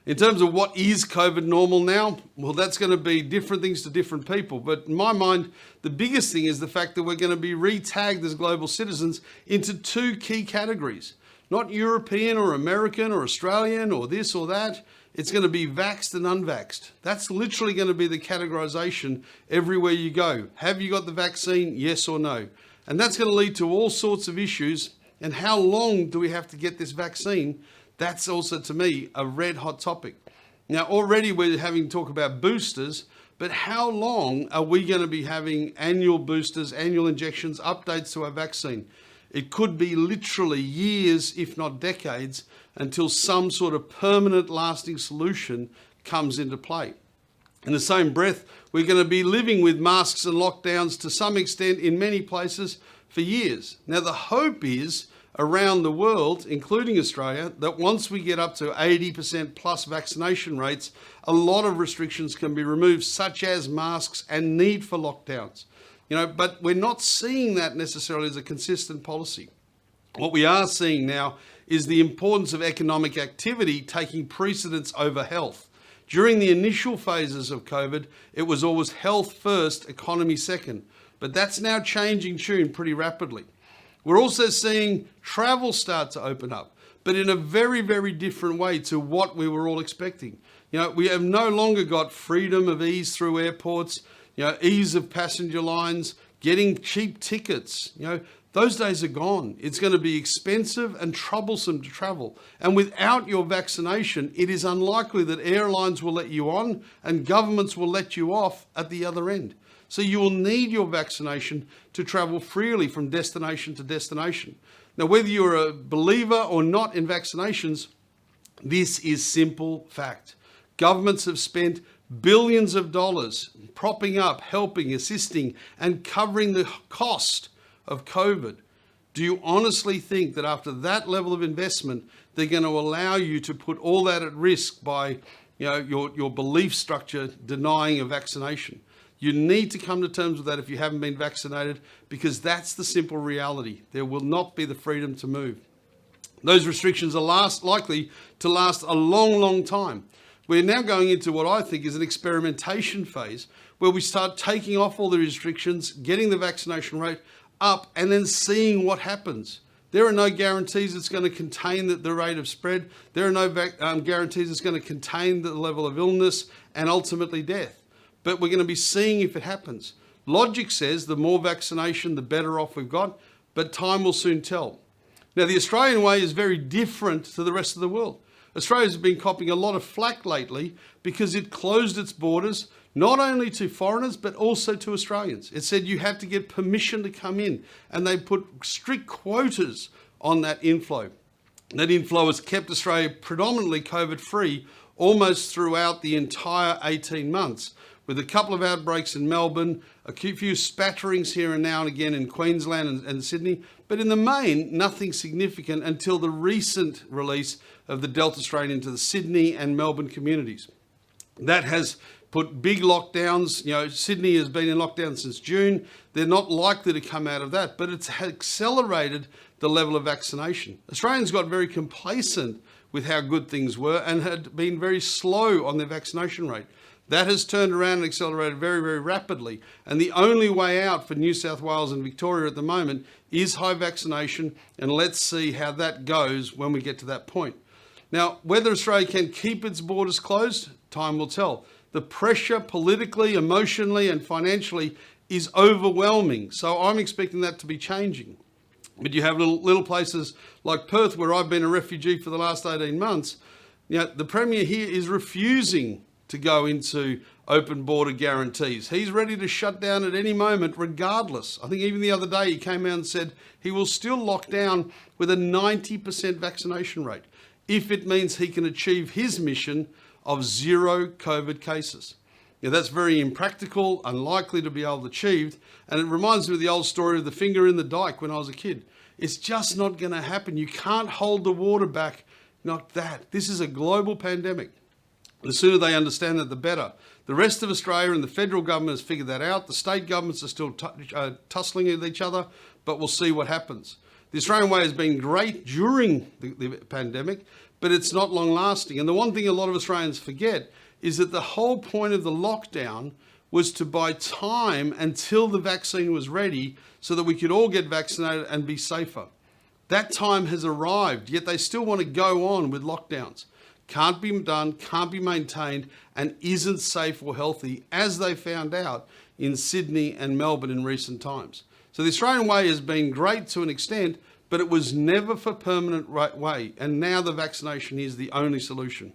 In terms of what is COVID normal now, well, that's going to be different things to different people. But in my mind, the biggest thing is the fact that we're going to be re-tagged as global citizens into two key categories. Not European or American or Australian or this or that. It's going to be vaxxed and unvaxxed. That's literally going to be the categorization everywhere you go. Have you got the vaccine? Yes or no? And that's going to lead to all sorts of issues. And how long do we have to get this vaccine? That's also, to me, a red hot topic. Now, already we're having talk about boosters, but how long are we going to be having annual boosters, annual injections, updates to our vaccine? It could be literally years, if not decades, until some sort of permanent lasting solution comes into play. In the same breath, we're going to be living with masks and lockdowns to some extent in many places for years. Now, the hope is around the world, including Australia, that once we get up to 80% plus vaccination rates, a lot of restrictions can be removed, such as masks and need for lockdowns. But we're not seeing that necessarily as a consistent policy. What we are seeing now is the importance of economic activity taking precedence over health. During the initial phases of COVID, it was always health first, economy second. But that's now changing tune pretty rapidly. We're also seeing travel start to open up, but in a very, very different way to what we were all expecting. We have no longer got freedom of ease through airports, ease of passenger lines, getting cheap tickets. Those days are gone. It's going to be expensive and troublesome to travel. And without your vaccination, it is unlikely that airlines will let you on and governments will let you off at the other end. So you will need your vaccination to travel freely from destination to destination. Now, whether you're a believer or not in vaccinations, this is simple fact. Governments have spent billions of dollars propping up, helping, assisting, and covering the cost of COVID. Do you honestly think that after that level of investment, they're going to allow you to put all that at risk by your belief structure denying a vaccination? You need to come to terms with that if you haven't been vaccinated, because that's the simple reality. There will not be the freedom to move. Those restrictions are likely to last a long, long time. We're now going into what I think is an experimentation phase where we start taking off all the restrictions, getting the vaccination rate up, and then seeing what happens. There are no guarantees it's going to contain the rate of spread. There are no guarantees it's going to contain the level of illness and ultimately death. But we're going to be seeing if it happens. Logic says the more vaccination, the better off we've got, but time will soon tell. Now, the Australian way is very different to the rest of the world. Australia's been copping a lot of flack lately because it closed its borders, not only to foreigners, but also to Australians. It said you had to get permission to come in, and they put strict quotas on that inflow. That inflow has kept Australia predominantly COVID-free almost throughout the entire 18 months. With a couple of outbreaks in Melbourne, a few spatterings here and now and again in Queensland and Sydney, but in the main, nothing significant until the recent release of the Delta strain into the Sydney and Melbourne communities. That has put big lockdowns. Sydney has been in lockdown since June. They're not likely to come out of that, but it's accelerated the level of vaccination. Australians got very complacent with how good things were and had been very slow on their vaccination rate. That has turned around and accelerated very, very rapidly. And the only way out for New South Wales and Victoria at the moment is high vaccination. And let's see how that goes when we get to that point. Now, whether Australia can keep its borders closed, time will tell. The pressure politically, emotionally, and financially is overwhelming. So I'm expecting that to be changing. But you have little places like Perth, where I've been a refugee for the last 18 months. The Premier here is refusing to go into open border guarantees. He's ready to shut down at any moment regardless. I think even the other day he came out and said he will still lock down with a 90% vaccination rate if it means he can achieve his mission of zero COVID cases. That's very impractical, unlikely to be able to achieve, and it reminds me of the old story of the finger in the dike when I was a kid. It's just not going to happen. You can't hold the water back, not that. This is a global pandemic. The sooner they understand that, the better. The rest of Australia and the federal government has figured that out. The state governments are still tussling with each other, but we'll see what happens. The Australian way has been great during the pandemic, but it's not long lasting. And the one thing a lot of Australians forget is that the whole point of the lockdown was to buy time until the vaccine was ready so that we could all get vaccinated and be safer. That time has arrived, yet they still want to go on with lockdowns. Can't be done, can't be maintained, and isn't safe or healthy, as they found out in Sydney and Melbourne in recent times. So the Australian way has been great to an extent, but it was never for permanent way. And now the vaccination is the only solution.